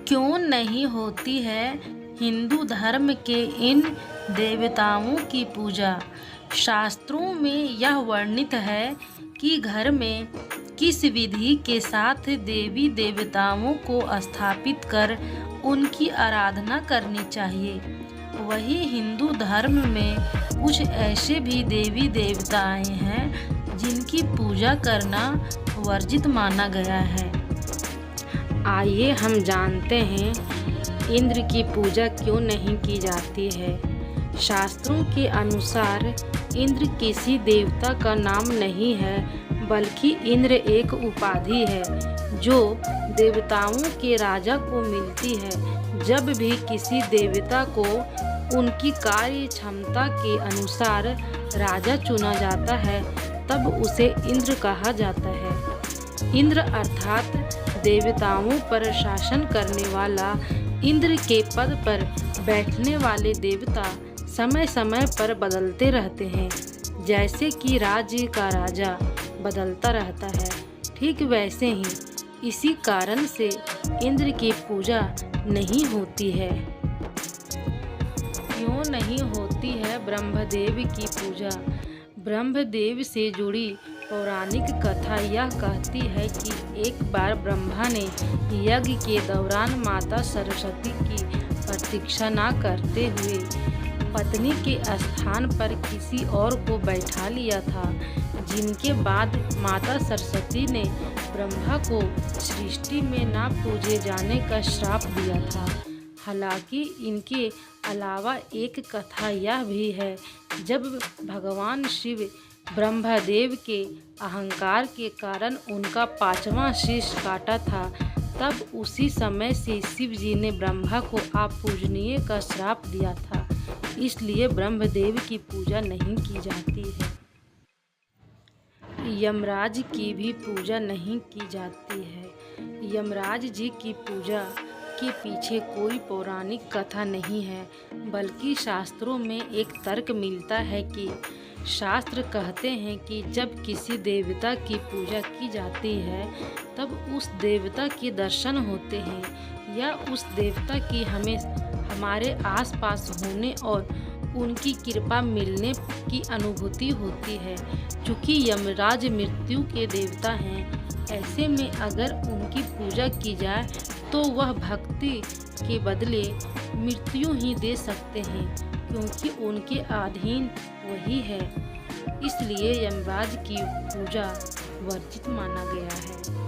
क्यों नहीं होती है हिंदू धर्म के इन देवताओं की पूजा। शास्त्रों में यह वर्णित है कि घर में किस विधि के साथ देवी देवताओं को स्थापित कर उनकी आराधना करनी चाहिए। वही हिंदू धर्म में कुछ ऐसे भी देवी देवताएं हैं जिनकी पूजा करना वर्जित माना गया है। आइए हम जानते हैं इंद्र की पूजा क्यों नहीं की जाती है। शास्त्रों के अनुसार इंद्र किसी देवता का नाम नहीं है, बल्कि इंद्र एक उपाधि है जो देवताओं के राजा को मिलती है। जब भी किसी देवता को उनकी कार्य क्षमता के अनुसार राजा चुना जाता है, तब उसे इंद्र कहा जाता है। इंद्र अर्थात देवताओं पर शासन करने वाला। इंद्र के पद पर बैठने वाले देवता समय समय पर बदलते रहते हैं, जैसे कि राज्य का राजा बदलता रहता है, ठीक वैसे ही इसी कारण से इंद्र की पूजा नहीं होती है। क्यों नहीं होती है ब्रह्मदेव की पूजा। ब्रह्मदेव से जुड़ी पौराणिक कथा यह कहती है कि एक बार ब्रह्मा ने यज्ञ के दौरान माता सरस्वती की प्रतीक्षा न करते हुए पत्नी के स्थान पर किसी और को बैठा लिया था, जिनके बाद माता सरस्वती ने ब्रह्मा को सृष्टि में न पूजे जाने का श्राप दिया था। हालांकि इनके अलावा एक कथा यह भी है, जब भगवान शिव ब्रह्मदेव के अहंकार के कारण उनका 5वां शीश काटा था, तब उसी समय से शिव जी ने ब्रह्मा को अपूजनीय का श्राप दिया था। इसलिए ब्रह्मदेव की पूजा नहीं की जाती है। यमराज की भी पूजा नहीं की जाती है। यमराज जी की पूजा के पीछे कोई पौराणिक कथा नहीं है, बल्कि शास्त्रों में एक तर्क मिलता है कि शास्त्र कहते हैं कि जब किसी देवता की पूजा की जाती है, तब उस देवता के दर्शन होते हैं या उस देवता की हमारे आसपास होने और उनकी कृपा मिलने की अनुभूति होती है। चूँकि यमराज मृत्यु के देवता हैं, ऐसे में अगर उनकी पूजा की जाए तो वह भक्ति के बदले मृत्यु ही दे सकते हैं, क्योंकि उनके अधीन वही है। इसलिए यमराज की पूजा वर्जित माना गया है।